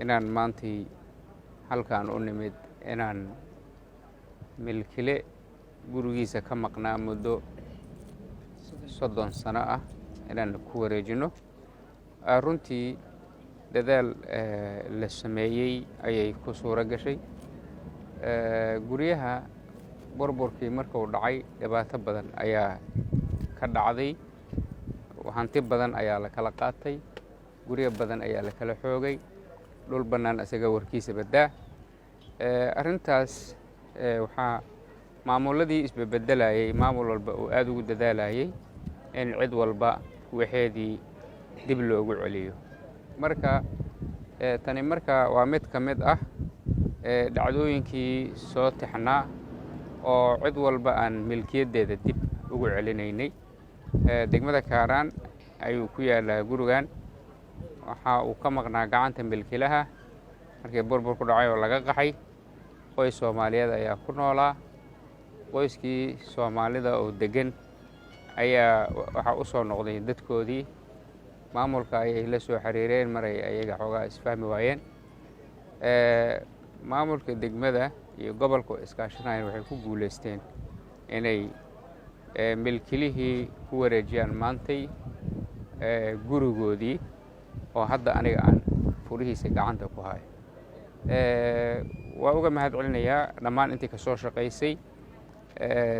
inaan maantii halkaan u nimid inaan milkile gurigiisa ka maqnaa muddo 30 sano ah inaan ku wareejino. runtii dadaal la sameeyey ayay ku suura gashay. guryaha burburkii markuu dhacay dhibaato badan ayaa ka dhacday, hanti badan ayaa la kala qaatay, guryo badan ayaa la kala xoogay, dhul bannaan isaga warkiisa badaa. arrintaas waxaa maamuladii isbebedelayay maamul walba uu aad ugu dadaalayay in cid walba waxeedii dib loogu celiyo. marka tani marka waa mid ka mid ah dhacdooyinkii soo tixnaa oo cid walba aan milkiyadeeda dib ugu celinaynay. degmada Kaaraan ayuu ku yaalaa gurigan. waxa uu ka maqnaa gacanta milkilaha markii burbur ku dhacay oo laga qaxay. qoys Soomaaliyeed ayaa ku noolaa. qoyskii Soomaalida oo degan ayaa waxa u soo noqday dadkoodii. maamulka ayay la soo xiriireen maray ayaga xoogaa isfahmi waayeen. maamulka degmada iyo gobolka iskaashanayeen waxay ku guuleysteen inay milkilihii ku wareejiyaan maantay gurigoodii oo hadda aniga aan furihiisa gacanta ku hayo. waa uga mahad celinayaa dhammaan intii ka soo shaqaysay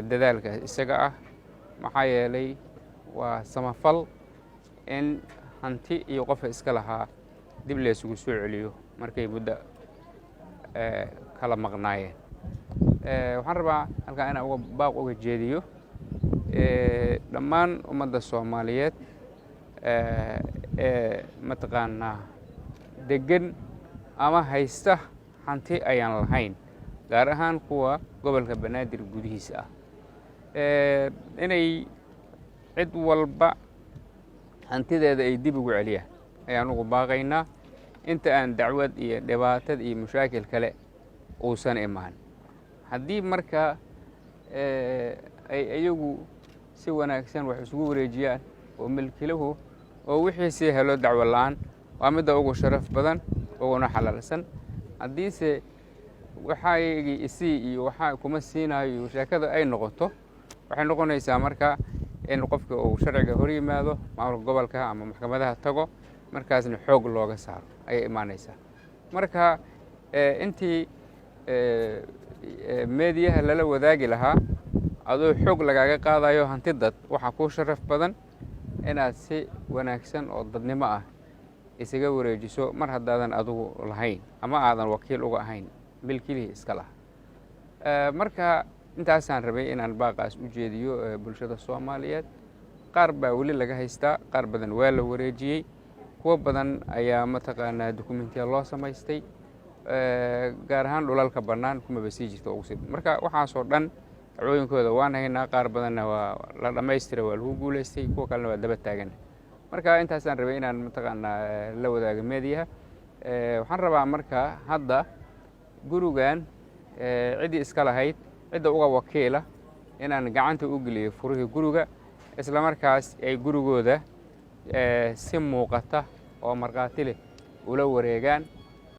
dadaalka isaga ah, maxaa yeelay waa samafal in hanti iyo qofka iska lahaa dib laysugu soo celiyo markay muddo kala maqnaayeen. waxaan rabaa halkaan inaan baaq uga jeediyo dhammaan ummadda Soomaaliyeed mataqaanaa degan ama haysta hanti ayaan lahayn, gaar ahaan kuwa gobolka Banaadir gudihiisa ah, inay cid walba hantideeda ay dib ugu celiyaan ayaan ugu baaqaynaa inta aan dacwad iyo dhibaatad iyo mushaakil kale uusan imaan. haddii marka ay iyagu si wanaagsan wax isugu wareejiyaan oo milkiluhu oo wixiisii helo dacwo la'aan, waa midda ugu sharaf badan uguna xalaalsan. haddiise waxaygii isii iyo waxa kuma siinayo sheekada ay noqoto, waxay noqonaysaa marka in qofka uu sharciga hor yimaado, maamulka gobolka ama maxkamadaha tago, markaasna xoog looga saaro ayay imaanaysaa. marka intii meediyaha lala wadaagi lahaa adoo xoog lagaaga qaadayo hanti dad, waxaa kuu sharaf badan inaad si wanaagsan oo dadnimo ah isaga wareejiso mar haddaadan adigu lahayn ama aadan wakiil uga ahayn milkilihii iska lahaa. marka intaasaan rabay inaan baaqaas u jeediyo bulshada Soomaaliyeed. qaar baa weli laga haystaa, qaar badan waa la wareejiyey, kuwa badan ayaa mataqaanaa dukumentiya loo samaystay, gaar ahaan dhulalka bannaan kumaba sii jirta ugu sii. marka waxaasoo dhan dacwooyinkooda waan haynaa, qaar badanna waa la dhammaystiray, waa lagu guulaystay, kuwa kalena waa daba taagan. marka intaasaan rabay inaan mataqaanaa la wadaago meediyaha. waxaan rabaa marka hadda gurigan ciddii iska lahayd, cidda uga wakiila inaan gacanta u geliyo furihii guriga, isla markaas ay gurigooda si muuqata oo markhaati leh ula wareegaan.